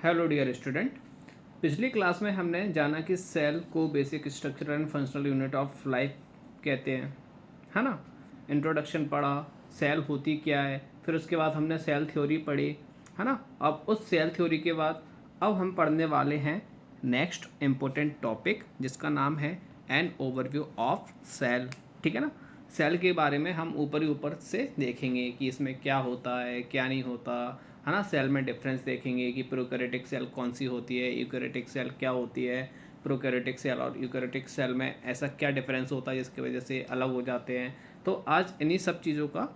Hello dear student. पिछली class में हमने जाना कि सेल को basic structure and functional unit of life कहते हैं, है ना। इंट्रोडक्शन पढ़ा, सेल होती क्या है, फिर उसके बाद हमने सेल थ्योरी पढ़ी, है ना। अब उस सेल थ्योरी के बाद अब हम पढ़ने वाले हैं नेक्स्ट इम्पोर्टेंट टॉपिक जिसका नाम है एन ओवरव्यू ऑफ सेल। ठीक है ना। सेल के बारे में हम ऊपर ही ऊपर से देखेंगे कि इसमें क्या होता है क्या नहीं होता, है ना। सेल में डिफरेंस देखेंगे कि प्रोकैरियोटिक सेल कौन सी होती है, यूकैरियोटिक सेल क्या होती है, प्रोकैरियोटिक सेल और यूकैरियोटिक सेल में ऐसा क्या डिफरेंस होता है जिसकी वजह से अलग हो जाते हैं। तो आज इन्हीं सब चीज़ों का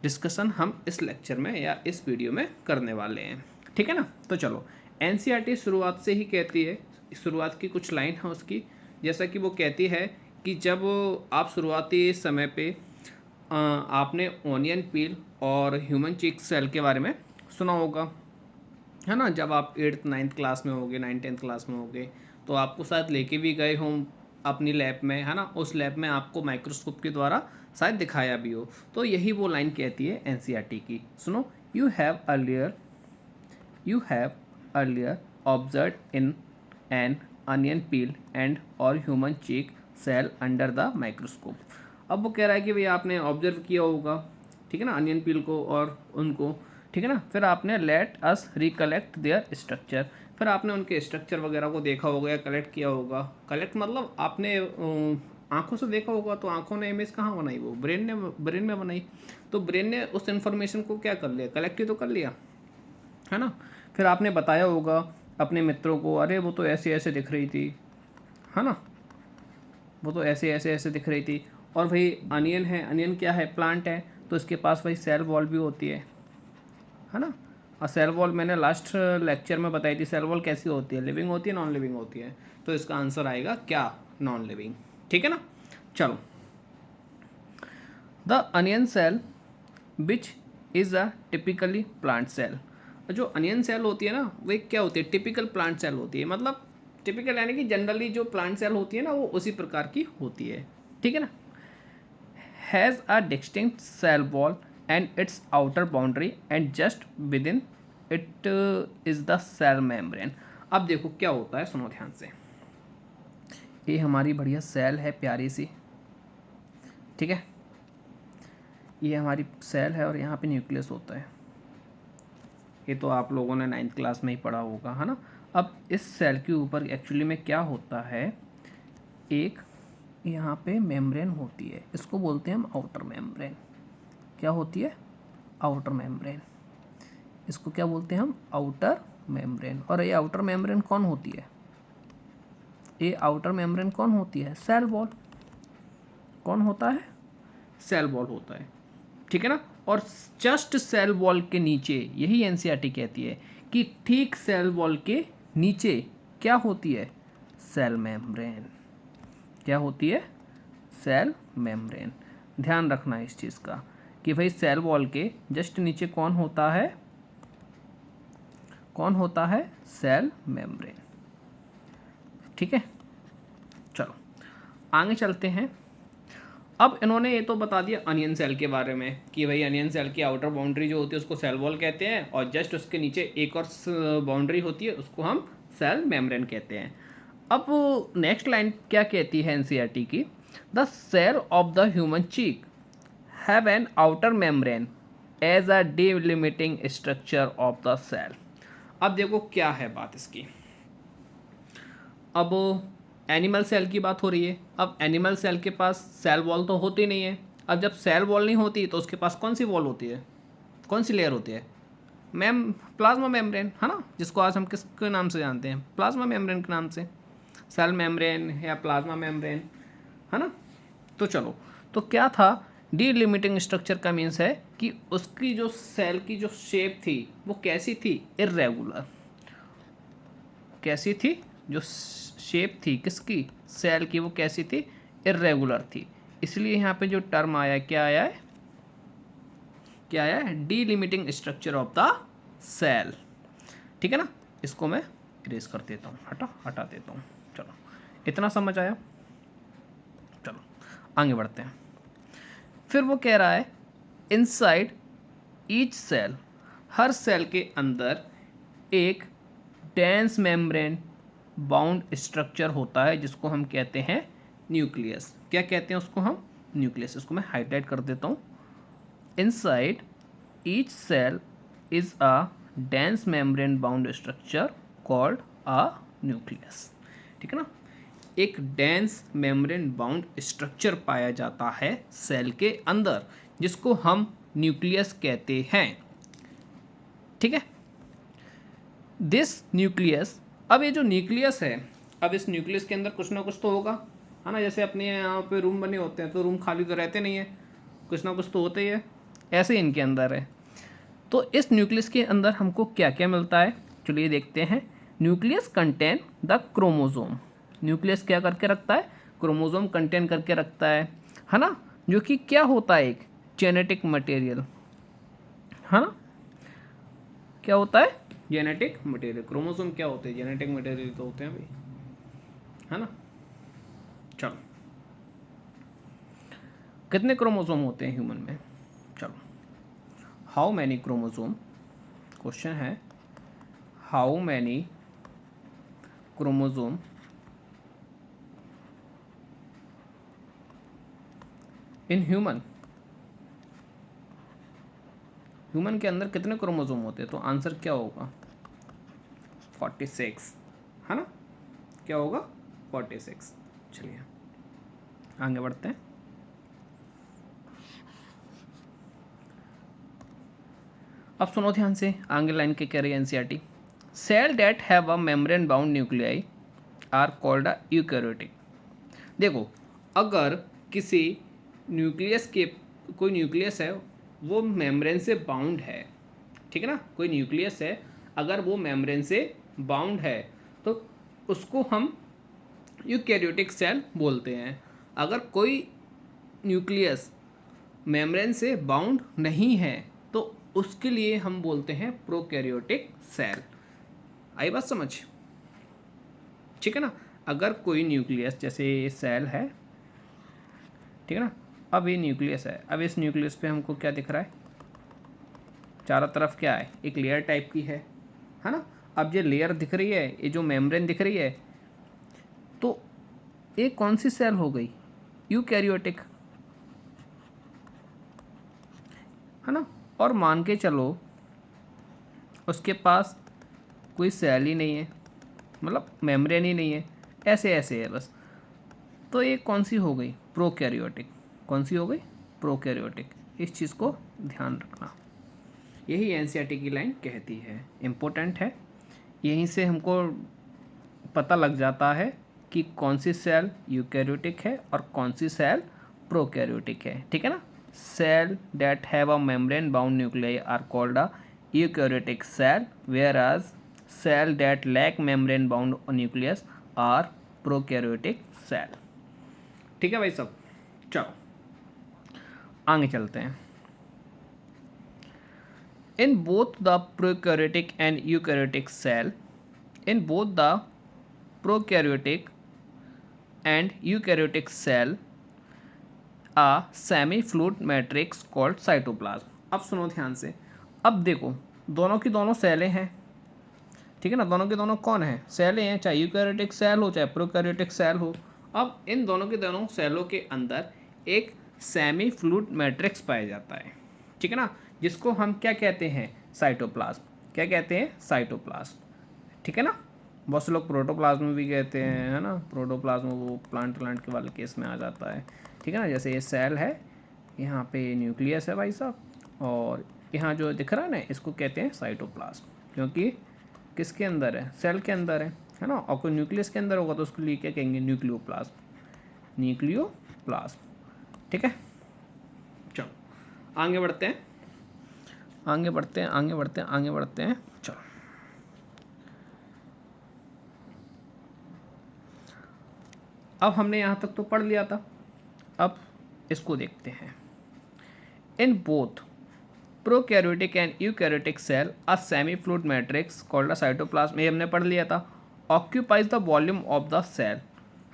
डिस्कशन हम इस लेक्चर में या इस वीडियो में करने वाले हैं। ठीक है ना। तो चलो, एनसीईआरटी शुरुआत से ही कहती है, शुरुआत की कुछ लाइन है उसकी, जैसा कि वो कहती है कि जब आप शुरुआती समय पे आपने ओनियन पील और ह्यूमन चीक सेल के बारे में सुना होगा, है ना। जब आप 8th 9th क्लास में होगे, 9th 10th क्लास में होगे, तो आपको शायद लेके भी गए हों अपनी लैब में, है ना। उस लैब में आपको माइक्रोस्कोप के द्वारा शायद दिखाया भी हो। तो यही वो लाइन कहती है एनसीईआरटी की। सुनो, you have earlier observe in an onion peel and और human cheek cell under the microscope. अब वो कह रहा है कि भाई आपने ऑब्जर्व किया होगा, ठीक है ना, अनियन पील को और उनको, ठीक है ना। फिर आपने let us recollect there structure, फिर आपने उनके स्ट्रक्चर वगैरह को देखा होगा या कलेक्ट किया होगा। कलेक्ट मतलब आपने आंखों से देखा होगा, तो आंखों ने इमेज कहाँ बनाई, वो ब्रेन में बनाई। तो ब्रेन ने उस इन्फॉर्मेशन को क्या कर लिया, कलेक्ट ही तो कर लिया, है ना। फिर आपने बताया होगा अपने मित्रों को, अरे वो तो ऐसे ऐसे दिख रही थी, है ना, वो तो ऐसे ऐसे ऐसे दिख रही थी। और भाई अनियन है, अनियन क्या है, प्लांट है, तो इसके पास भाई सेल वॉल भी होती है ना। और सेल वॉल मैंने लास्ट लेक्चर में बताई थी, सेल वॉल कैसी होती है, लिविंग होती है नॉन लिविंग होती है। तो इसका आंसर आएगा क्या, नॉन लिविंग। ठीक है ना। चलो, the onion cell which is a typically plant cell. जो अनियन सेल होती है ना, वो एक क्या होती है, टिपिकल प्लांट सेल होती है। मतलब टिपिकल यानी कि जनरली जो प्लांट सेल होती है ना, वो उसी प्रकार की होती है। ठीक है ना। Has a distinct cell wall and its outer boundary and just within it is the cell membrane. अब देखो क्या होता है, सुनो ध्यान से। ये हमारी बढ़िया सेल है प्यारी सी, ठीक है। ये हमारी सेल है और यहाँ पे न्यूक्लियस होता है। ये तो आप लोगों ने 9th क्लास में ही पढ़ा होगा, है ना। अब इस सेल के ऊपर एक्चुअली में क्या होता है, एक यहाँ पे मेम्ब्रेन होती है, इसको बोलते हैं हम आउटर मेम्ब्रेन। क्या होती है, आउटर मेम्ब्रेन। इसको क्या बोलते हैं हम, आउटर मेम्ब्रेन। और ये आउटर मेम्ब्रेन कौन होती है, ये आउटर मेम्ब्रेन कौन होती है, सेल वॉल। कौन होता है, सेल वॉल होता है, ठीक है ना। और जस्ट सेल वॉल के नीचे, यही एनसीईआरटी कहती है कि ठीक सेल वॉल के नीचे क्या होती है, सेल मेम्ब्रेन। क्या होती है, सेल मेम्ब्रेन। ध्यान रखना इस चीज़ का कि भाई सेल वॉल के जस्ट नीचे कौन होता है, कौन होता है, सेल मेम्ब्रेन। ठीक है। चलो आगे चलते हैं। अब इन्होंने ये तो बता दिया अनियन सेल के बारे में कि भाई अनियन सेल की आउटर बाउंड्री जो होती है उसको सेल वॉल कहते हैं, और जस्ट उसके नीचे एक और बाउंड्री होती है उसको हम सेल मेम्ब्रेन कहते हैं। अब नेक्स्ट लाइन क्या कहती है एनसीईआरटी की, the cell of the human cheek have an outer membrane as a delimiting structure of the cell. अब देखो क्या है बात इसकी। अब एनिमल सेल की बात हो रही है। अब एनिमल सेल के पास सेल वॉल तो होती नहीं है। अब जब सेल वॉल नहीं होती तो उसके पास कौन सी वॉल होती है, कौन सी लेयर होती है, प्लाज्मा मेम्ब्रेन, है ना, जिसको आज हम किसके नाम से जानते हैं, प्लाज्मा मेम्ब्रेन के नाम से, सेल मेम्ब्रेन या प्लाज्मा मेम्ब्रेन, है ना। तो चलो, तो क्या था, डीलिमिटिंग स्ट्रक्चर का मीन्स है कि उसकी जो सेल की जो शेप थी वो कैसी थी, इर्रेगुलर। कैसी थी, जो शेप थी किसकी, सेल की, वो कैसी थी, इर्रेगुलर थी। इसलिए यहाँ पे जो टर्म आया, क्या आया है, क्या आया है, डीलिमिटिंग स्ट्रक्चर ऑफ द सेल। ठीक है ना। इसको मैं इरेज कर देता हूँ, हटा देता हूँ। चलो, इतना समझ आया। चलो आगे बढ़ते हैं। फिर वो कह रहा है इनसाइड ईच सेल, हर सेल के अंदर एक डेंस मेम्ब्रेन बाउंड स्ट्रक्चर होता है जिसको हम कहते हैं न्यूक्लियस। क्या कहते हैं उसको हम? न्यूक्लियस। इसको मैं हाईलाइट कर देता हूँ। Inside each cell is a dense membrane bound structure called a nucleus. ठीक है ना? एक डेंस मेम्ब्रेन बाउंड स्ट्रक्चर पाया जाता है सेल के अंदर जिसको हम न्यूक्लियस कहते हैं। ठीक है? दिस न्यूक्लियस, अब ये जो न्यूक्लियस है, अब इस न्यूक्लियस के अंदर कुछ ना कुछ तो होगा, है ना? जैसे अपने यहाँ पे रूम बने होते हैं तो रूम खाली तो रहते नहीं है, कुछ ना कुछ तो होते ही है। ऐसे ही इनके अंदर है। तो इस न्यूक्लियस के अंदर हमको क्या क्या मिलता है, चलिए देखते हैं। Nucleus contain the chromosome. Nucleus क्या करके रखता है? क्रोमोजोम कंटेन करके रखता है ना? जो कि क्या होता है? एक जेनेटिक मटेरियल, है ना? क्या होता है? Genetic material. क्रोमोसोम क्या होते हैं? जेनेटिक मटेरियल तो होते हैं भाई, है ना? चलो, कितने क्रोमोसोम होते हैं ह्यूमन में? चलो, हाउ मैनी क्रोमोसोम, क्वेश्चन है how many chromosome in human. Human के अंदर कितने क्रोमोसोम होते हैं? तो आंसर क्या होगा? 46, है ना? क्या होगा? 46। चलिए आगे बढ़ते हैं। अब सुनो ध्यान से, आगे लाइन के कह रही है NCERT. Cell that have a membrane bound nuclei are called a eukaryotic. देखो, अगर किसी न्यूक्लियस के, कोई न्यूक्लियस है वो मेम्ब्रेन से बाउंड है, ठीक है ना? कोई न्यूक्लियस है अगर वो मेम्ब्रेन से बाउंड है तो उसको हम यूकैरियोटिक सेल बोलते हैं। अगर कोई न्यूक्लियस मेम्ब्रेन से बाउंड नहीं है तो उसके लिए हम बोलते हैं प्रोकैरियोटिक सेल। आई बात समझ? ठीक है ना? अगर कोई न्यूक्लियस, जैसे ये सेल है, ठीक है ना? अब ये न्यूक्लियस है, अब इस न्यूक्लियस पे हमको क्या दिख रहा है? चारों तरफ क्या है? एक लेयर टाइप की है ना? अब ये लेयर दिख रही है, ये जो मेम्ब्रेन दिख रही है, तो ये कौन सी सेल हो गई? यूकैरियोटिक, है ना? और मान के चलो उसके पास कोई सेल ही नहीं है, मतलब मेम्ब्रेन ही नहीं है, ऐसे ऐसे है बस, तो ये कौन सी हो गई? प्रोकैरियोटिक। कौन सी हो गई? प्रोकैरियोटिक। इस चीज़ को ध्यान रखना, यही एनसीईआरटी की लाइन कहती है, इम्पोर्टेंट है। यहीं से हमको पता लग जाता है कि कौन सी सेल यूकैरियोटिक है और कौन सी सेल प्रोकैरियोटिक है। ठीक है ना? Cell that have a membrane bound nuclei are called a eukaryotic cell, whereas cell that lack membrane bound nucleus are prokaryotic cell. ठीक है भाई सब? चलो आगे चलते हैं। In both the prokaryotic and eukaryotic cell, in both the prokaryotic and eukaryotic cell, a semi-fluid matrix called cytoplasm. अब सुनो ध्यान से, अब देखो दोनों की दोनों सेलें हैं, ठीक है ना? दोनों के दोनों कौन है? सेलें हैं, चाहे यूकैरियोटिक सेल हो चाहे प्रोकैरियोटिक सेल हो। अब इन दोनों के दोनों सेलों के अंदर एक सेमी फ्लूइड मैट्रिक्स पाया जाता है, ठीक है ना? जिसको हम क्या कहते हैं? साइटोप्लाज्म। क्या कहते हैं? साइटोप्लाज्म। ठीक है ना? बहुत से लोग प्रोटोप्लाज्म भी कहते हैं, है ना? प्रोटोप्लाज्म वो प्लांट के वाले केस में आ जाता है, ठीक है ना? जैसे ये सेल है, यहाँ पे न्यूक्लियस है भाई साहब, और यहाँ जो दिख रहा है ना, इसको कहते हैं साइटोप्लाज्म, क्योंकि किसके अंदर है? सेल के अंदर है ना? और कोई न्यूक्लियस के अंदर होगा तो उसके लिए क्या कहेंगे? न्यूक्लियोप्लाज्म। न्यूक्लियोप्लाज्म। ठीक है? चलो आगे बढ़ते हैं, आगे बढ़ते हैं, आगे बढ़ते हैं, आगे बढ़ते हैं। चलो अब हमने यहाँ तक तो पढ़ लिया था, अब इसको देखते हैं। In both prokaryotic and eukaryotic cell a semi fluid matrix called a cytoplasm, ये हमने पढ़ लिया था। Occupies the volume of the cell,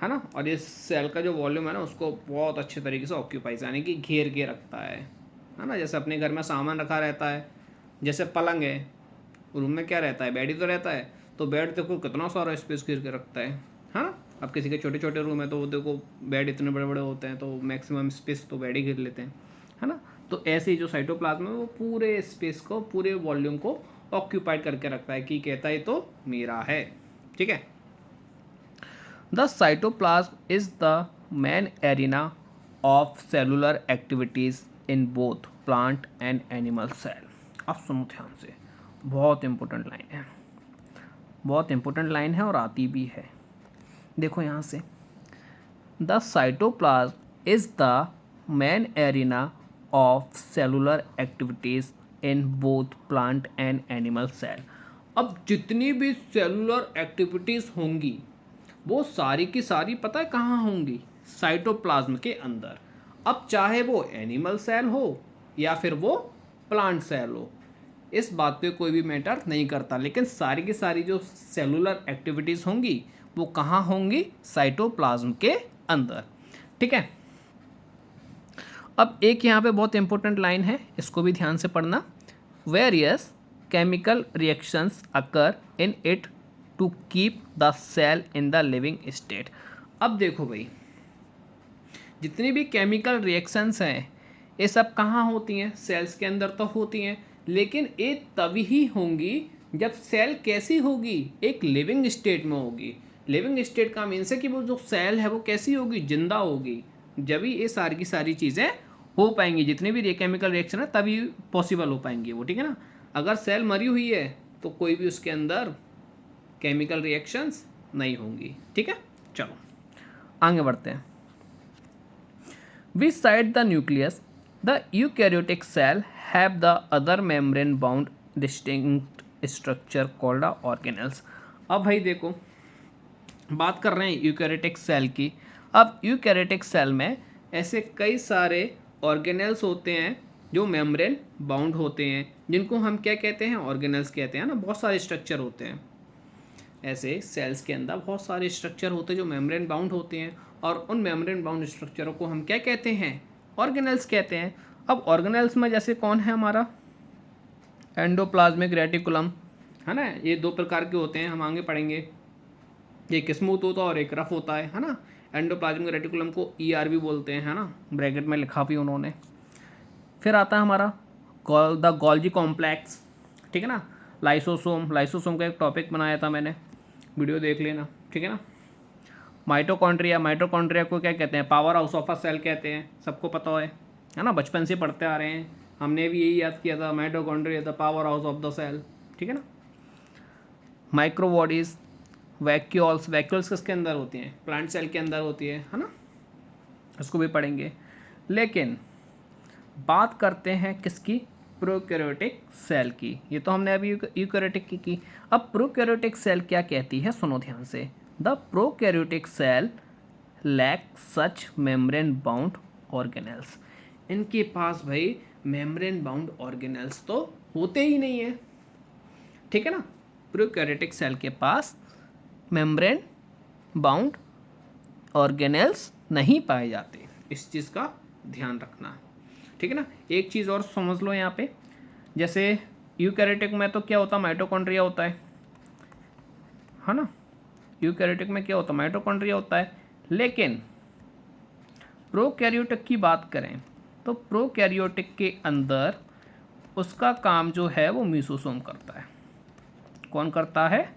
है ना? और इस सेल का जो वॉल्यूम है ना, उसको बहुत अच्छे तरीके से ऑक्यूपाइज, यानी कि घेर के रखता है ना? जैसे अपने घर में सामान रखा रहता है, जैसे पलंग है, रूम में क्या रहता है, बेड ही तो रहता है। तो बेड देखो कितना सारा स्पेस घेर के रखता है ना। अब किसी के छोटे छोटे रूम है तो वो देखो बेड इतने बड़े बड़े होते हैं तो मैक्सिमम स्पेस तो बेड ही घेर लेते हैं, है ना। तो ऐसे ही जो साइटोप्लाज्म है वो पूरे स्पेस को, पूरे वॉल्यूम को ऑक्यूपाइड करके रखता है कि कहता है तो मेरा है, ठीक है। The cytoplasm is the main arena of cellular activities in both plant and animal cell. अब सुनो ध्यान से, बहुत इंपॉर्टेंट लाइन है, बहुत इंपॉर्टेंट लाइन है और आती भी है। देखो यहाँ से, the cytoplasm is the main arena of cellular activities in both plant and animal cell. अब जितनी भी सेलुलर एक्टिविटीज़ होंगी वो सारी की सारी पता है कहाँ होंगी, साइटोप्लाज्म के अंदर। अब चाहे वो एनिमल सेल हो या फिर वो प्लांट सेल हो, इस बात पे कोई भी मैटर नहीं करता, लेकिन सारी की सारी जो सेलुलर एक्टिविटीज़ होंगी वो कहाँ होंगी, साइटोप्लाज्म के अंदर, ठीक है। अब एक यहाँ पे बहुत इंपॉर्टेंट लाइन है, इसको भी ध्यान से पढ़ना। Various chemical reactions occur in it to keep the cell in the living state. अब देखो भाई, जितनी भी केमिकल रिएक्शंस हैं ये सब कहाँ होती हैं, सेल्स के अंदर तो होती हैं, लेकिन ये तभी ही होंगी जब सेल कैसी होगी, एक लिविंग स्टेट में होगी। लिविंग स्टेट का मीन्स है कि वो जो सेल है वो कैसी होगी, जिंदा होगी। जब ही ये सारी की सारी चीज़ें हो पाएंगी, जितने भी केमिकल रिएक्शन है तभी पॉसिबल हो पाएंगी वो, ठीक है ना। अगर सेल मरी हुई है तो कोई भी उसके अंदर केमिकल रिएक्शंस नहीं होंगी, ठीक है। चलो आगे बढ़ते हैं। Beside the nucleus, the eukaryotic cell have the other membrane-bound distinct structure called organelles। अब भाई देखो, बात कर रहे हैं यूकैरियोटिक सेल की। अब यूकैरियोटिक सेल में ऐसे कई सारे ऑर्गेनेल्स होते हैं जो मेम्ब्रेन बाउंड होते हैं, जिनको हम क्या कहते हैं, ऑर्गेनेल्स कहते हैं ना। बहुत सारे स्ट्रक्चर होते हैं ऐसे सेल्स के अंदर, बहुत सारे स्ट्रक्चर होते हैं जो मेम्ब्रेन बाउंड होते हैं, और उन मेम्ब्रेन बाउंड स्ट्रक्चरों को हम क्या कहते हैं, ऑर्गेनेल्स कहते हैं। अब ऑर्गेनेल्स में जैसे कौन है हमारा, एंडोप्लाज्मिक रेटिकुलम, है ना। ये दो प्रकार के होते हैं, हम आगे पढ़ेंगे। एक स्मूथ होता है और एक रफ होता है ना। एंडोप्लाज्मिक रेटिकुलम को ER भी बोलते हैं, है ना, ब्रैकेट में लिखा भी उन्होंने। फिर आता है हमारा द गोल्जी कॉम्प्लेक्स, ठीक है ना। लाइसोसोम, लाइसोसोम का एक टॉपिक बनाया था मैंने, वीडियो देख लेना, ठीक है ना। माइटोकॉन्ड्रिया, माइटोकॉन्ड्रिया को क्या कहते हैं, powerhouse of a cell कहते हैं, सबको पता है ना, बचपन से पढ़ते आ रहे हैं, हमने भी यही याद किया था, mitochondria the powerhouse of the cell, ठीक है ना। माइक्रोबॉडीज, वैक्यूल्स, वैक्यूल्स किसके अंदर होती हैं, प्लांट सेल के अंदर होती है ना, उसको भी पढ़ेंगे। लेकिन बात करते हैं किसकी, प्रोकैरियोटिक सेल की। ये तो हमने अभी यूकैरियोटिक की। अब प्रोकैरियोटिक सेल क्या कहती है, सुनो ध्यान से। The prokaryotic cell lack such membrane bound organelles. इनके पास भाई मेम्ब्रेन बाउंड ऑर्गेनेल्स तो होते ही नहीं है, ठीक है ना। प्रोकैरियोटिक सेल के पास मेम्ब्रेन बाउंड ऑर्गेनेल्स नहीं पाए जाते, इस चीज़ का ध्यान रखना, ठीक है ना। एक चीज़ और समझ लो यहाँ पे, जैसे यूकैरियोटिक में तो क्या होता है, माइटोकॉन्ड्रिया होता है ना। यूकैरियोटिक में क्या होता है, माइटोकॉन्ड्रिया होता है। लेकिन प्रोकैरियोटिक की बात करें तो प्रोकैरियोटिक के अंदर उसका काम जो है वो मीसोसोम करता है। कौन करता है,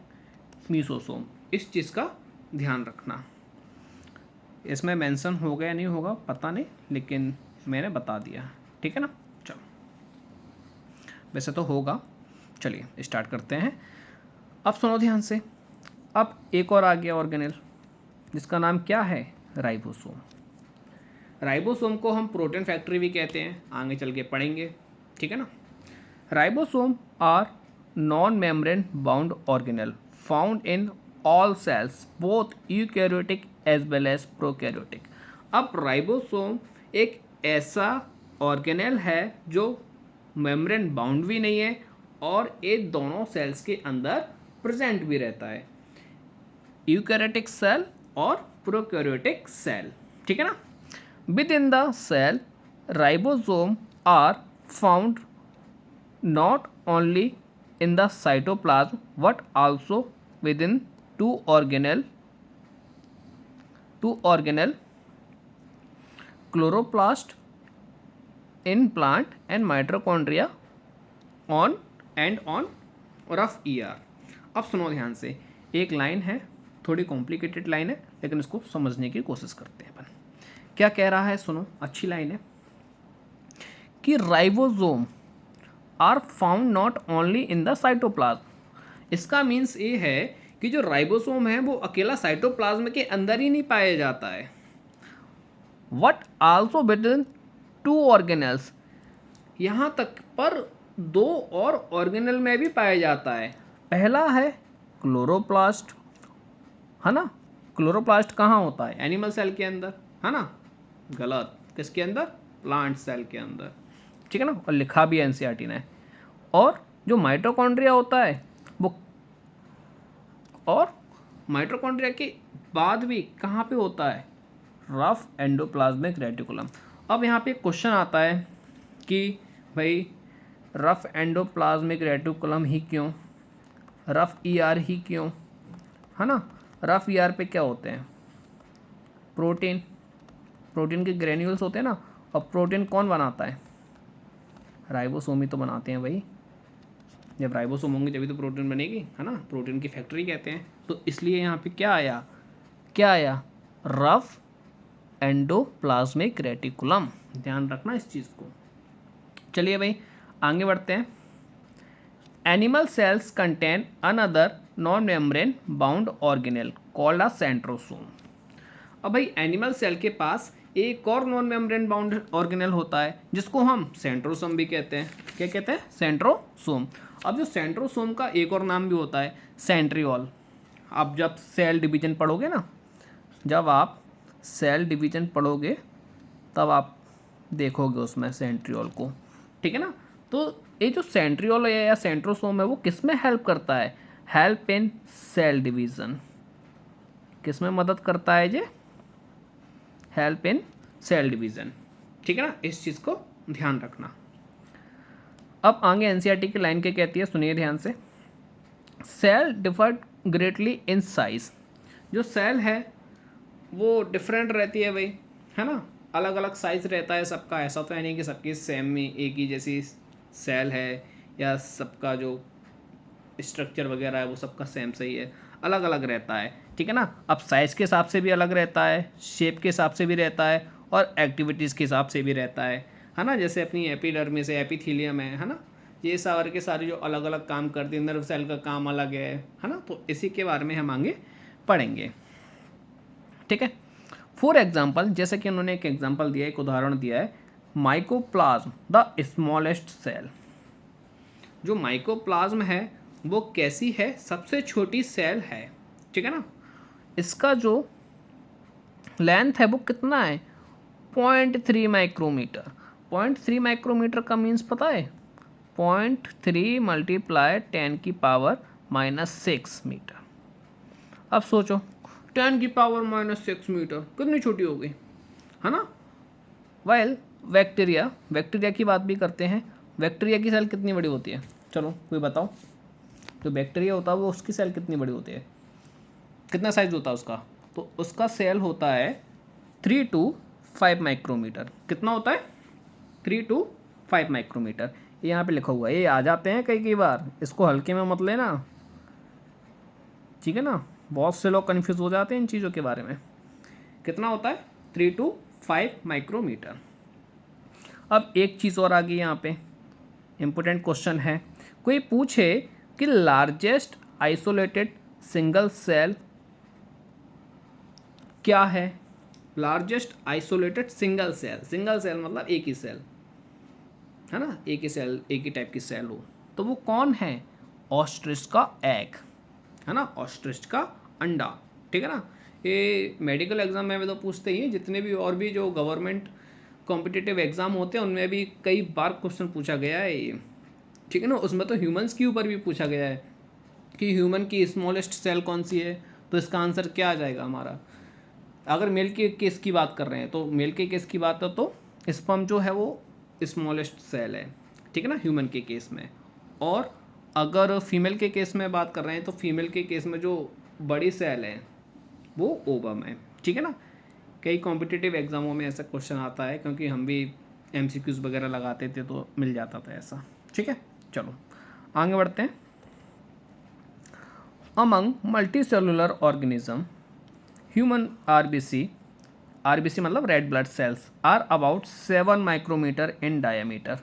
मीसोसोम। इस चीज़ का ध्यान रखना। इसमें मेंशन होगा या नहीं होगा पता नहीं, लेकिन मैंने बता दिया, ठीक है ना। चलो, वैसे तो होगा। चलिए स्टार्ट करते हैं। अब सुनो ध्यान से, अब एक और आ गया ऑर्गेनेल, जिसका नाम क्या है, राइबोसोम। राइबोसोम को हम प्रोटीन फैक्ट्री भी कहते हैं, आगे चल के पढ़ेंगे, ठीक है ना। Ribosome are non membrane bound organelle found in all cells both eukaryotic as well as prokaryotic. अब राइबोसोम एक ऐसा ऑर्गेनेल है जो मेम्ब्रेन बाउंड भी नहीं है और ये दोनों सेल्स के अंदर प्रेजेंट भी रहता है, यूकैरियोटिक सेल और प्रोकैरियोटिक सेल, ठीक है ना। Within the cell ribosome are found not only in the cytoplasm but also within two organelle chloroplast in plant and mitochondria on rough ER। अब सुनो ध्यान से, एक लाइन है, थोड़ी कॉम्प्लिकेटेड लाइन है, लेकिन इसको समझने की कोशिश करते हैं अपन। क्या कह रहा है, सुनो, अच्छी लाइन है कि ribosome are found not only in the cytoplasm. इसका मीन्स ये है कि जो राइबोसोम है वो अकेला साइटोप्लाज्म के अंदर ही नहीं पाया जाता है, what also between two organelles, यहाँ तक पर दो और ऑर्गेनेल में भी पाया जाता है। पहला है क्लोरोप्लास्ट, है ना। क्लोरोप्लास्ट कहाँ होता है, एनिमल सेल के अंदर, है ना। गलत, किसके अंदर, प्लांट सेल के अंदर, ठीक है ना, और लिखा भी एनसीईआरटी ने। और जो माइटोकॉन्ड्रिया होता है वो, और माइटोकॉन्ड्रिया के बाद भी कहाँ पे होता है, रफ एंडोप्लाज्मिक रेटिकुलम। अब यहाँ पे क्वेश्चन आता है कि भाई रफ एंडोप्लाज्मिक रेटिकुलम ही क्यों, रफ ईआर ही क्यों, है ना। रफ ईआर पे क्या होते हैं, प्रोटीन के ग्रेन्यूल्स होते हैं ना। और प्रोटीन कौन बनाता है, राइबोसोम ही तो बनाते हैं भाई। जब राइबोसोम होंगे तभी तो प्रोटीन बनेगी, है ना। प्रोटीन की फैक्ट्री कहते हैं। तो इसलिए यहाँ पे क्या आया, रफ एंडोप्लाज्मिक रेटिकुलम। ध्यान रखना इस चीज़ को। चलिए भाई आगे बढ़ते हैं। Animal cells contain another non membrane bound organelle called a centrosome. अब भाई एनिमल सेल के पास एक और नॉन मेम्ब्रेन बाउंड ऑर्गेनेल होता है जिसको हम सेंट्रोसोम भी कहते हैं। क्या कहते हैं, सेंट्रोसोम। अब जो सेंट्रोसोम का एक और नाम भी होता है सेंट्रियोल। आप जब सेल डिवीजन पढ़ोगे ना, तब आप देखोगे उसमें सेंट्रियोल को, ठीक है ना। तो ये जो सेंट्रियोल है या सेंट्रोसोम है वो किस में हेल्प करता है, हेल्प इन सेल डिवीज़न। किस में मदद करता है ये, हेल्प इन सेल डिवीज़न, ठीक है ना। इस चीज़ को ध्यान रखना। अब आगे एनसीईआरटी की लाइन क्या कहती है, सुनिए ध्यान से। Cell differ greatly in size. जो सेल है वो डिफरेंट रहती है भाई, है ना। अलग अलग साइज रहता है सबका। ऐसा तो है नहीं कि सबकी सेम में एक ही जैसी सेल है या सबका जो स्ट्रक्चर वगैरह है वो सबका सेम सही है, अलग अलग रहता है, ठीक है ना। अब साइज़ के हिसाब से भी अलग रहता है, शेप के हिसाब से भी रहता है, और एक्टिविटीज़ के हिसाब से भी रहता है ना। जैसे अपनी एपिडर्मिस है, एपिथीलियम है ना। ये सारे के सारे जो अलग अलग काम करते हैं, नर्व सेल का काम अलग है ना। तो इसी के बारे में हम आगे पढ़ेंगे, ठीक है। फॉर एग्जाम्पल, जैसे कि उन्होंने एक एग्जाम्पल दिया, एक उदाहरण दिया है, माइकोप्लाज्म द स्मॉलेस्ट सेल। जो माइकोप्लाज्म है वो कैसी है, सबसे छोटी सेल है, ठीक है ना। इसका जो लेंथ है वो कितना है, 0.3 माइक्रोमीटर। 0.3 माइक्रोमीटर का मीन्स पता है, 0.3 × 10⁻⁻6 मीटर। अब सोचो 10⁻⁻6 मीटर कितनी छोटी हो गई, है ना। वेल बैक्टीरिया की बात भी करते हैं। बैक्टीरिया की सेल कितनी बड़ी होती है, चलो कोई बताओ। जो बैक्टीरिया होता है वो उसकी सेल कितनी बड़ी होती है, कितना साइज होता है उसका, तो उसका सेल होता है 3 to 5 माइक्रोमीटर। कितना होता है, 3 to 5 माइक्रोमीटर। ये यहाँ पे लिखा हुआ है, ये आ जाते हैं कई बार, इसको हल्के में मत लेना, ठीक है ना। बहुत से लोग कन्फ्यूज़ हो जाते हैं इन चीज़ों के बारे में। कितना होता है, 3 to 5 माइक्रोमीटर। अब एक चीज़ और आ गई यहाँ पे, इम्पोर्टेंट क्वेश्चन है। कोई पूछे कि लार्जेस्ट आइसोलेटेड सिंगल सेल क्या है, लार्जेस्ट आइसोलेटेड सिंगल सेल मतलब एक ही सेल, है ना, एक ही टाइप की सेल हो, तो वो कौन है, ऑस्ट्रिच का एग, है ना, ऑस्ट्रिच का अंडा, ठीक है ना। ये मेडिकल एग्जाम में तो पूछते ही हैं, जितने भी और भी जो गवर्नमेंट कॉम्पिटिटिव एग्जाम होते हैं उनमें भी कई बार क्वेश्चन पूछा गया है ये, ठीक है ना। उसमें तो ह्यूमंस के ऊपर भी पूछा गया है कि ह्यूमन की स्मॉलेस्ट सेल कौन सी है, तो इसका आंसर क्या आ जाएगा हमारा। अगर मेल के केस की बात कर रहे हैं तो मेल के केस की बात है तो स्पर्म जो है वो स्मॉलेस्ट सेल है, ठीक है ना, ह्यूमन के केस में। और अगर फीमेल के केस में बात कर रहे हैं तो फीमेल के केस में जो बड़ी सेल है वो ओवम है, ठीक है ना। कई कॉम्पिटिटिव एग्जामों में ऐसा क्वेश्चन आता है, क्योंकि हम भी एमसीक्यूज वगैरह लगाते थे तो मिल जाता था ऐसा, ठीक है। चलो आगे बढ़ते हैं। Among multi cellular organism human RBC मतलब red blood cells are about 7 micrometer in diameter.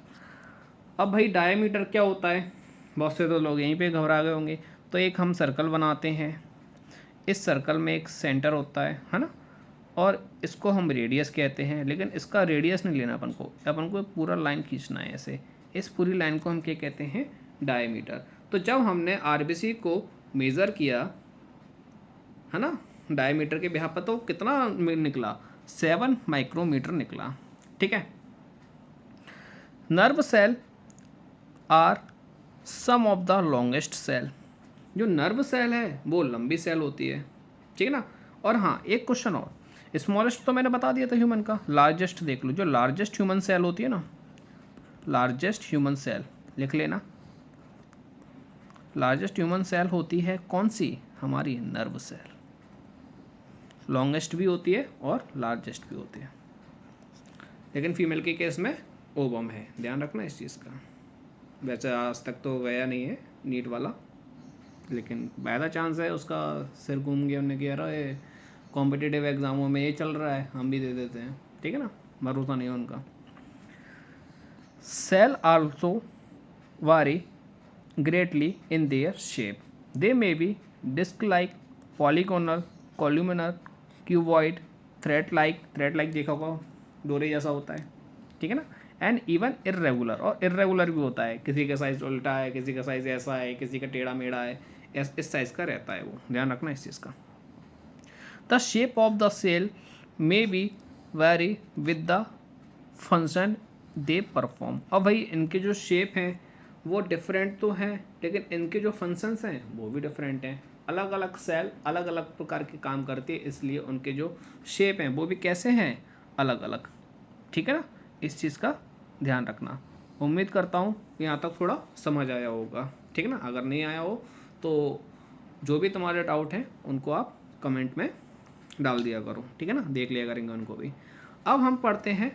अब भाई डायमीटर क्या होता है, बहुत से तो लोग यहीं पे घबरा गए होंगे। तो एक हम सर्कल बनाते हैं, इस सर्कल में एक सेंटर होता है ना, और इसको हम रेडियस कहते हैं। लेकिन इसका रेडियस नहीं लेना अपन को पूरा लाइन खींचना है ऐसे, इस पूरी लाइन को हम क्या कहते हैं, डायमीटर। तो जब हमने आरबीसी को मेज़र किया है ना डायमीटर के बिहाफ पर, तो कितना निकला, 7 माइक्रोमीटर निकला, ठीक है। Nerve cell are some of the longest cell. जो नर्व सेल है वो लंबी सेल होती है, ठीक है ना। और हाँ एक क्वेश्चन और, स्मॉलेस्ट तो मैंने बता दिया था ह्यूमन का, लार्जेस्ट देख लो। जो लार्जेस्ट ह्यूमन सेल होती है ना, लार्जेस्ट ह्यूमन सेल लिख लेना, लार्जेस्ट ह्यूमन सेल होती है कौन सी, हमारी नर्व सेल। लॉन्गेस्ट भी होती है और लार्जेस्ट भी होती है, लेकिन फीमेल के केस में ओवम है, ध्यान रखना इस चीज़ का। वैसे आज तक तो गया नहीं है नीट वाला, लेकिन ज़्यादा चांस है उसका सिर घूम गया, उन्होंने कह रहा है कॉम्पिटिटिव एग्जामों में ये चल रहा है, हम भी दे देते हैं, ठीक है ना, भरोसा नहीं है उनका। Cell also vary greatly in their shape, they may be disc like, polygonal, columnar, cuboid, thread like देखा होगा, डोरे जैसा होता है, ठीक है ना। एंड इवन इर्रेगुलर, और इर्रेगुलर भी होता है, किसी का साइज उल्टा है, किसी का साइज ऐसा है, किसी का टेढ़ा मेढ़ा है, इस साइज का रहता है वो, ध्यान रखना इस चीज़ का। The shape of the cell may be vary with the function they perform. अब भाई इनके जो शेप हैं वो डिफरेंट तो हैं, लेकिन इनके जो फंक्शंस हैं वो भी डिफरेंट हैं। अलग अलग सेल अलग अलग प्रकार के काम करती है, इसलिए उनके जो शेप हैं वो भी कैसे हैं, अलग अलग, ठीक है ना। इस चीज़ का ध्यान रखना। उम्मीद करता हूँ यहाँ तक थोड़ा समझ आया होगा, ठीक है ना। अगर नहीं आया हो तो जो भी तुम्हारे डाउट हैं उनको आप कमेंट में डाल दिया करो, ठीक है ना, देख लिया करेंगे उनको भी। अब हम पढ़ते हैं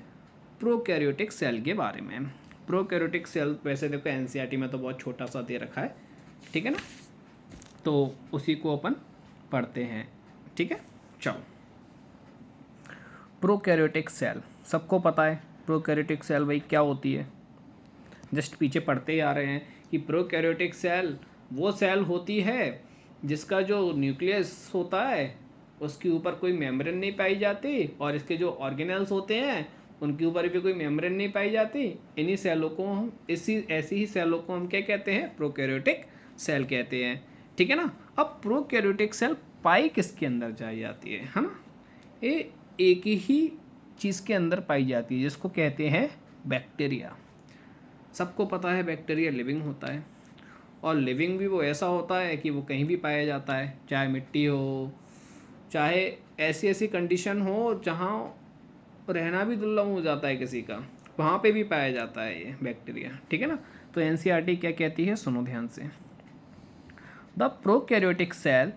प्रोकैरियोटिक सेल के बारे में। प्रोकैरियोटिक सेल वैसे देखो एनसीईआरटी में तो बहुत छोटा सा दे रखा है, ठीक है ना, तो उसी को अपन पढ़ते हैं, ठीक है। चलो प्रोकैरियोटिक सेल सबको पता है, प्रोकैरियोटिक सेल भाई क्या होती है, जस्ट पीछे पढ़ते ही आ रहे हैं कि प्रोकैरियोटिक सेल वो सेल होती है जिसका जो न्यूक्लियस होता है उसके ऊपर कोई मेम्ब्रेन नहीं पाई जाती, और इसके जो ऑर्गेनेल्स होते हैं उनके ऊपर भी कोई मेम्ब्रेन नहीं पाई जाती। इन्हीं सेलों को हम ऐसी ही सेलों को हम क्या कहते हैं, प्रोकैरियोटिक सेल कहते हैं, ठीक है ना। अब प्रोकैरियोटिक सेल पाई किसके अंदर जाई जाती है ना, ये एक ही चीज़ के अंदर पाई जाती है जिसको कहते हैं बैक्टीरिया। सबको पता है बैक्टीरिया लिविंग होता है, और लिविंग भी वो ऐसा होता है कि वो कहीं भी पाया जाता है, चाहे मिट्टी हो, चाहे ऐसी ऐसी कंडीशन हो जहाँ रहना भी दुर्लभ हो जाता है किसी का, वहाँ पे भी पाया जाता है ये बैक्टीरिया, ठीक है ना। तो एनसीईआरटी क्या कहती है, सुनो ध्यान से। The prokaryotic cell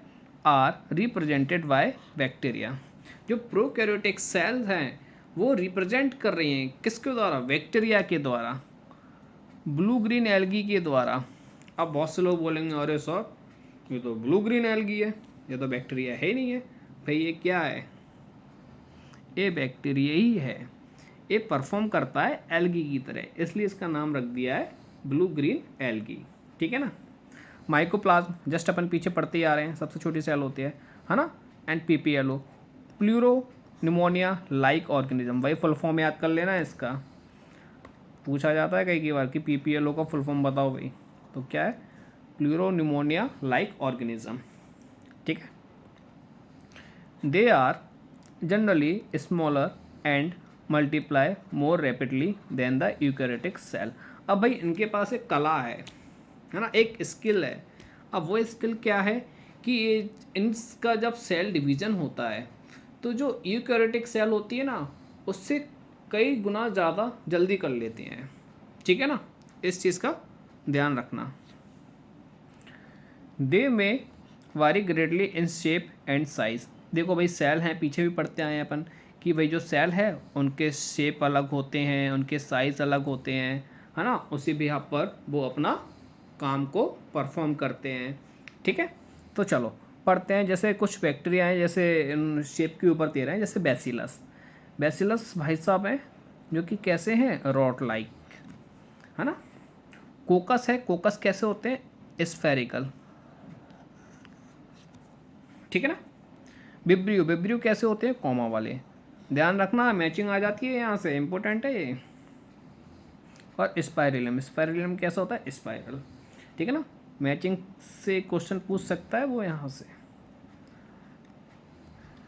are represented by bacteria. जो प्रोकैरियोटिक सेल्स हैं वो रिप्रेजेंट कर रही हैं किसके द्वारा, बैक्टीरिया के द्वारा, ब्लू ग्रीन एल्गी के द्वारा। अब बहुत से लोग बोलेंगे अरे सर ये तो ब्लू ग्रीन एल्गी है, ये तो बैक्टीरिया है ही नहीं है। भाई ये क्या है, ये बैक्टीरिया ही है, ये परफॉर्म करता है एल्गी की तरह, इसलिए इसका नाम रख दिया है ब्लू ग्रीन एल्गी, ठीक है ना। माइकोप्लाज्म जस्ट अपन पीछे पढ़ते ही आ रहे हैं, सबसे छोटी सेल होती है ना। And PPLO pleuro pneumonia like organism, वही फुल फॉर्म याद कर लेना, इसका पूछा जाता है कई बार कि पीपीएलओ का फुल फॉर्म बताओ भाई, तो क्या है, प्लूरो निमोनिया लाइक ऑर्गेनिज्म, ठीक है। They are generally smaller and multiply more rapidly than the eukaryotic cell. अब भाई इनके पास एक कला है ना, एक स्किल है। अब वो स्किल क्या है कि ये इनका जब सेल डिवीज़न होता है तो जो यूकैरियोटिक सेल होती है ना उससे कई गुना ज़्यादा जल्दी कर लेती हैं, ठीक है ना। इस चीज़ का ध्यान रखना। दे में वारी greatly in shape and size. देखो भाई सेल हैं, पीछे भी पढ़ते आए हैं अपन कि भाई जो सेल है उनके शेप अलग होते हैं, उनके साइज़ अलग होते हैं, है ना, उसी भी यहाँ पर वो अपना काम को परफॉर्म करते हैं। ठीक है, तो चलो पढ़ते हैं। जैसे कुछ बैक्टीरिया हैं, जैसे शेप के ऊपर दे रहे हैं, जैसे बैसिलस। बैसिलस भाई साहब हैं जो कि कैसे हैं, रॉड लाइक, है ना। कोकस है, कोकस कैसे होते हैं, स्फेरिकल। ठीक है ना। विब्रियो, विब्रियो कैसे होते हैं, कॉमा वाले। ध्यान रखना मैचिंग आ जाती है यहाँ से, इंपॉर्टेंट है ये। और स्पाइरलम, स्पाइरलम कैसा होता है, स्पाइरल। ठीक है ना, मैचिंग से क्वेश्चन पूछ सकता है वो यहाँ से,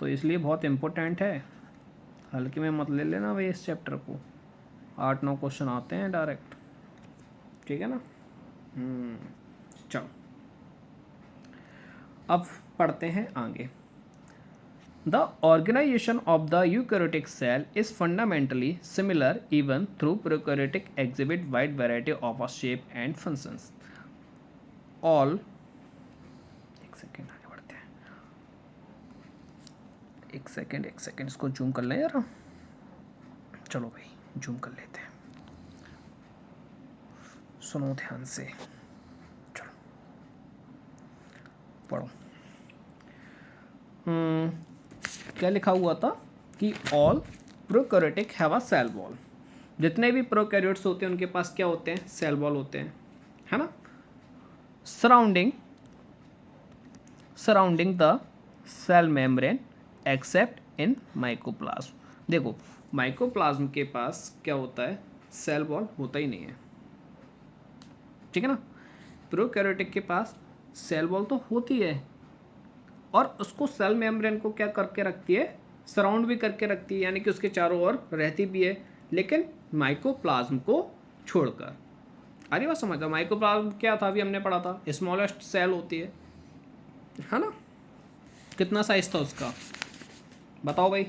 तो इसलिए बहुत इंपॉर्टेंट है। हल्के में मत ले लेना भाई इस चैप्टर को, 8-9 क्वेश्चन आते हैं डायरेक्ट। ठीक है ना। चलो अब पढ़ते हैं आगे। The organization of the eukaryotic cell is fundamentally similar even though prokaryotic exhibit wide variety of a shape and functions. All एक सेकेंड आगे बढ़ते हैं, एक सेकेंड इसको जूम कर लें यार। चलो भाई जूम कर लेते हैं, सुनो ध्यान से, चलो पढ़ो। क्या लिखा हुआ था कि all prokaryotic have a cell wall. जितने भी प्रोकैरियोट्स होते हैं उनके पास क्या होते हैं, सेल वॉल होते हैं, है ना। Surrounding the cell membrane except in mycoplasma. देखो माइकोप्लाज्म के पास क्या होता है, सेल वॉल होता ही नहीं है। ठीक है ना। प्रोकैरियोटिक के पास सेल वॉल तो होती है और उसको सेल मेम्ब्रेन को क्या करके रखती है, सराउंड भी करके रखती है, यानी कि उसके चारों ओर रहती भी है, लेकिन माइकोप्लाज्म को छोड़कर। अरे बात समझो, माइकोप्लाज्म क्या था, अभी हमने पढ़ा था, स्मॉलेस्ट सेल होती है ना। कितना साइज था उसका, बताओ भाई,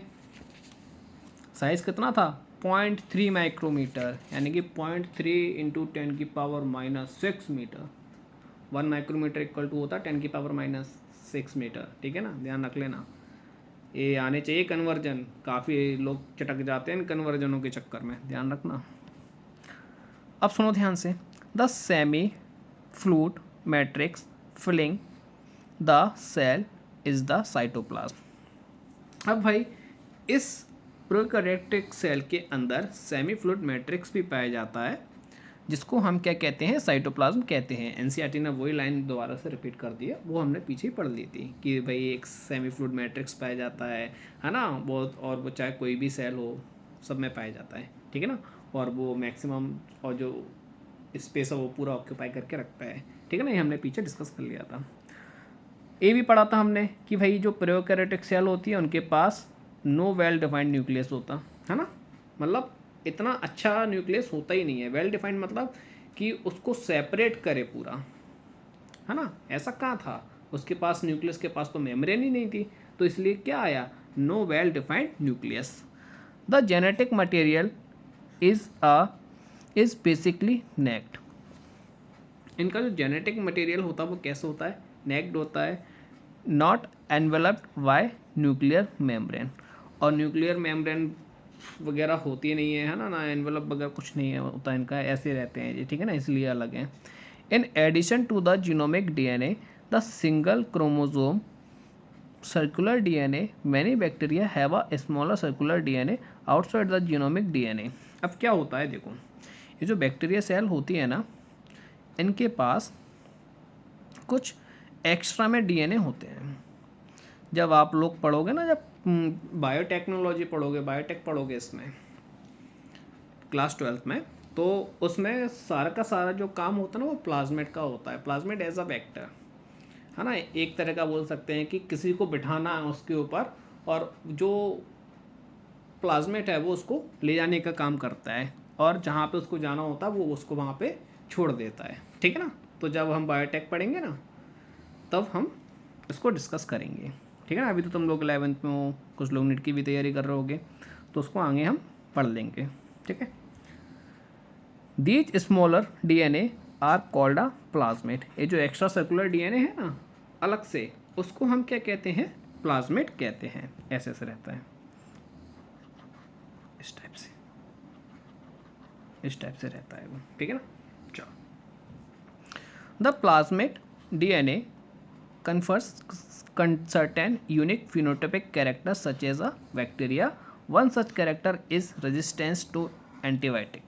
साइज कितना था, 0.3 माइक्रोमीटर, यानी कि 0.3 × 10⁻⁻6 मीटर। 1 माइक्रोमीटर इक्वल टू होता है 10⁻⁻6 मीटर। ठीक है ना, ध्यान रख लेना, ये आने चाहिए कन्वर्जन। काफ़ी लोग चटक जाते हैं इन कन्वर्जनों के चक्कर में, ध्यान रखना। अब सुनो ध्यान से। The semi fluid matrix filling the cell is the cytoplasm. अब भाई इस प्रोकैरियोटिक सेल के अंदर सेमी फ्लूइड मैट्रिक्स भी पाया जाता है, जिसको हम क्या कहते हैं, साइटोप्लाज्म कहते हैं। एनसीईआरटी ने वही लाइन दोबारा से रिपीट कर दी है, वो हमने पीछे ही पढ़ ली थी कि भाई एक सेमी फ्लूइड मैट्रिक्स पाया जाता है ना, बहुत, और वो चाहे कोई भी सेल हो सब में पाया जाता है। ठीक है ना, और वो मैक्सिमम और जो स्पेस है वो पूरा ऑक्यूपाई करके रखता है। ठीक है ना, ये हमने पीछे डिस्कस कर लिया था। ये भी पढ़ा था हमने कि भाई जो प्रोकैरियोटिक सेल होती है उनके पास नो वेल डिफाइंड न्यूक्लियस होता है ना, मतलब इतना अच्छा न्यूक्लियस होता ही नहीं है। वेल डिफाइंड मतलब कि उसको सेपरेट करे पूरा, है ना, ऐसा कहाँ था उसके पास, न्यूक्लियस के पास तो मेम्ब्रेन ही नहीं थी, तो इसलिए क्या आया, no well defined nucleus. The genetic material is basically naked. इनका जो जेनेटिक मटेरियल होता है वो कैसे होता है, नेक्ड होता है, not enveloped bye nuclear membrane. और न्यूक्लियर मेम्ब्रेन वगैरह होती नहीं है ना एनवेलप वगैरह कुछ नहीं है होता इनका, ऐसे रहते हैं ये। ठीक है ना, इसलिए अलग है। In addition to the genomic DNA the single chromosome circular DNA, many bacteria have a smaller circular DNA outside the genomic DNA. अब क्या होता है, देखो ये जो बैक्टीरिया सेल होती है ना, इनके पास कुछ एक्स्ट्रा में डीएनए होते हैं। जब आप लोग पढ़ोगे ना, जब बायोटेक्नोलॉजी पढ़ोगे, बायोटेक पढ़ोगे इसमें क्लास 12th में, तो उसमें सारा का सारा जो काम होता है ना वो प्लाज्मेट का होता है। प्लाज्मेट एज अ वेक्टर, है ना, एक तरह का बोल सकते हैं कि किसी को बिठाना है उसके ऊपर, और जो प्लाज्मेट है वो उसको ले जाने का काम करता है, और जहाँ पे उसको जाना होता है वो उसको वहाँ पे छोड़ देता है। ठीक है ना, तो जब हम बायोटेक पढ़ेंगे ना तब हम इसको डिस्कस करेंगे। ठीक है ना, अभी तो तुम लोग 11th में हो, कुछ लोग नीट की भी तैयारी कर रहे होगे, तो उसको आगे हम पढ़ लेंगे। ठीक है। These smaller DNA are called a plasmid. ये जो एक्स्ट्रा सर्कुलर डीएनए है ना अलग से, उसको हम क्या कहते हैं, प्लाज्मिड कहते हैं। ऐसे से रहता है, इस टाइप से, इस टाइप से रहता है वो, ठीक है ना। चलो, the plasmid DNA confers certain unique phenotypic characters such as a bacteria. One such character is resistance to antibiotic।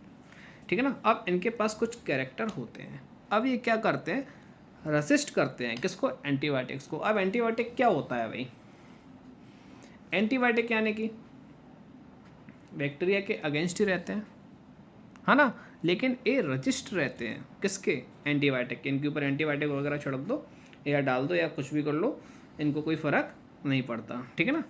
ठीक है ना। अब इनके पास कुछ कैरेक्टर होते हैं। अब ये क्या करते हैं, रेसिस्ट करते हैं किसको, एंटीबायोटिक्स को। अब एंटीबायोटिक क्या होता है भाई, एंटीबायोटिक यानी कि बैक्टीरिया के अगेंस्ट ही रहते हैं, है ना, लेकिन ये रजिस्ट रहते हैं किसके, एंटीबायोटिक के। इनके ऊपर एंटीबायोटिक वगैरह छिड़क दो या डाल दो या कुछ भी कर लो, इनको कोई फ़र्क नहीं पड़ता, ठीक है ना।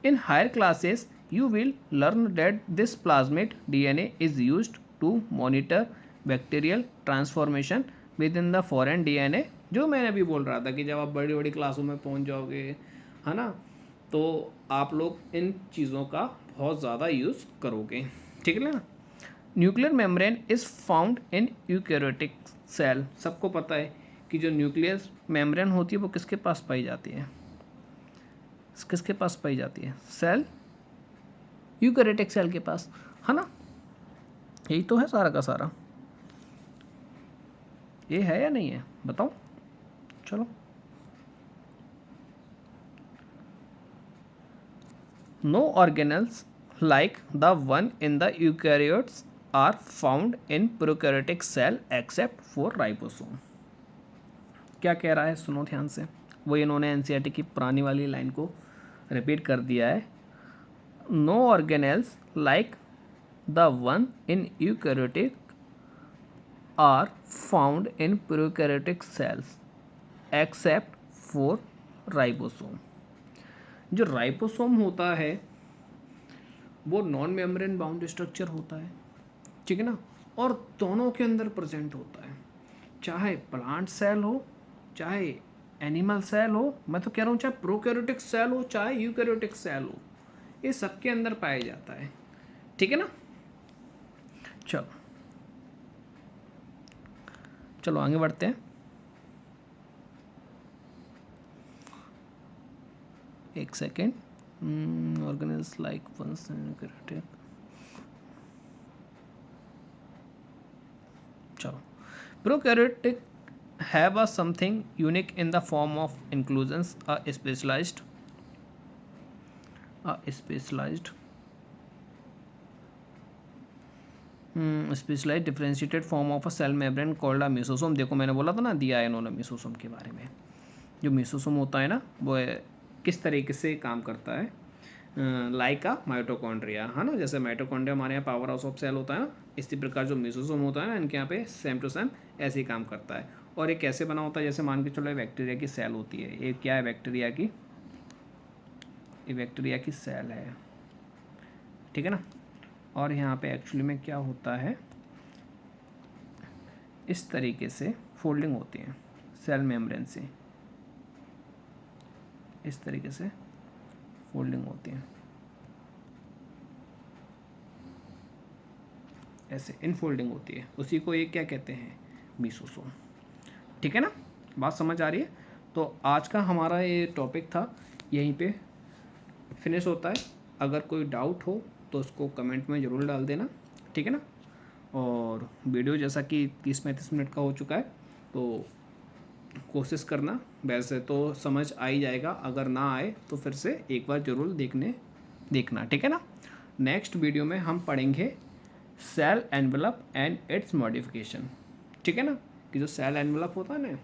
In higher classes you will learn that this plasmid DNA is used to monitor bacterial transformation within the foreign DNA. जो मैंने अभी बोल रहा था कि जब आप बड़ी बड़ी क्लासों में पहुंच जाओगे, है ना, तो आप लोग इन चीज़ों का बहुत ज़्यादा यूज़ करोगे, ठीक है ना। Nuclear membrane is found in eukaryotic cell. सबको पता है कि जो न्यूक्लियर मेम्ब्रेन होती है वो किसके पास पाई जाती है, किसके पास पाई जाती है, सेल, यूकैरियोटिक सेल के पास, है ना। यही तो है सारा का सारा। ये है या नहीं है बताओ। चलो, no organelles like the one in the eukaryotes are found in prokaryotic cell except for ribosome. क्या कह रहा है, सुनो ध्यान से। वो इन्होंने एनसीईआरटी की पुरानी वाली लाइन को रिपीट कर दिया है। No organelles like the one in eukaryotic are found in prokaryotic cells except for ribosome. जो राइबोसोम होता है वो नॉन मेम्ब्रेन बाउंड स्ट्रक्चर होता है, ठीक है ना, और दोनों के अंदर प्रेजेंट होता है, चाहे प्लांट सेल हो चाहे एनिमल सेल हो। मैं तो कह रहा हूँ चाहे प्रोकैरियोटिक सेल हो चाहे यूकैरियोटिक सेल हो, ये सबके अंदर पाया जाता है, ठीक है ना। चलो चलो आगे बढ़ते हैं। एक second, organelles like ones eukaryotic. चलो, prokaryotic have a something unique in the form of inclusions, a specialized specialized differentiated form of a cell membrane called a mesosome. देखो मैंने बोला था ना, दिया है इन्होंने मेसोसोम के बारे में। जो मेसोसोम होता है ना वो किस तरीके से काम करता है, लाइक अ माइटोकॉन्ड्रिया, है ना। जैसे माइटोकॉन्ड्रिया हमारे यहाँ पावर हाउस ऑफ सेल होता है ना, इसी प्रकार जो मेसोसोम होता है ना इनके यहाँ पे सेम टू सेम ऐसे ही काम करता है। और ये कैसे बना होता है, जैसे मान के चलो बैक्टीरिया की सेल होती है, ये क्या है बैक्टीरिया की, ये बैक्टीरिया की सेल है, ठीक है ना। और यहाँ पे एक्चुअली में क्या होता है, इस तरीके से फोल्डिंग होती है सेल मेम्ब्रेन से, इस तरीके से फोल्डिंग होती है, ऐसे इनफोल्डिंग होती है, उसी को ये क्या कहते हैं, मेसोसोम, ठीक है ना। बात समझ आ रही है। तो आज का हमारा ये टॉपिक था यहीं पे फिनिश होता है। अगर कोई डाउट हो तो उसको कमेंट में ज़रूर डाल देना, ठीक है ना। और वीडियो जैसा कि 30-35 मिनट का हो चुका है, तो कोशिश करना, वैसे तो समझ आ ही जाएगा, अगर ना आए तो फिर से एक बार ज़रूर देखना, ठीक है ना। नेक्स्ट वीडियो में हम पढ़ेंगे cell envelope and its modification, ठीक है ना। कि जो सेल एनवेलप होता है ना,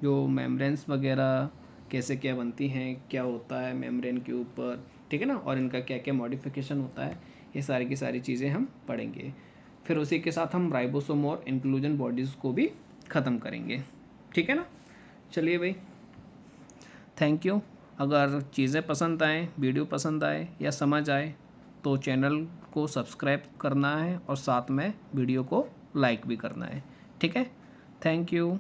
जो मेम्ब्रेन्स वगैरह कैसे क्या बनती हैं, क्या होता है मेम्ब्रेन के ऊपर, ठीक है ना, और इनका क्या क्या मॉडिफिकेशन होता है, ये सारी की सारी चीज़ें हम पढ़ेंगे। फिर उसी के साथ हम राइबोसोम और इंक्लूजन बॉडीज़ को भी ख़त्म करेंगे, ठीक है ना। चलिए भाई, थैंक यू। अगर चीज़ें पसंद आए, वीडियो पसंद आए या समझ आए तो चैनल को सब्सक्राइब करना है और साथ में वीडियो को लाइक भी करना है, ठीक है। Thank you.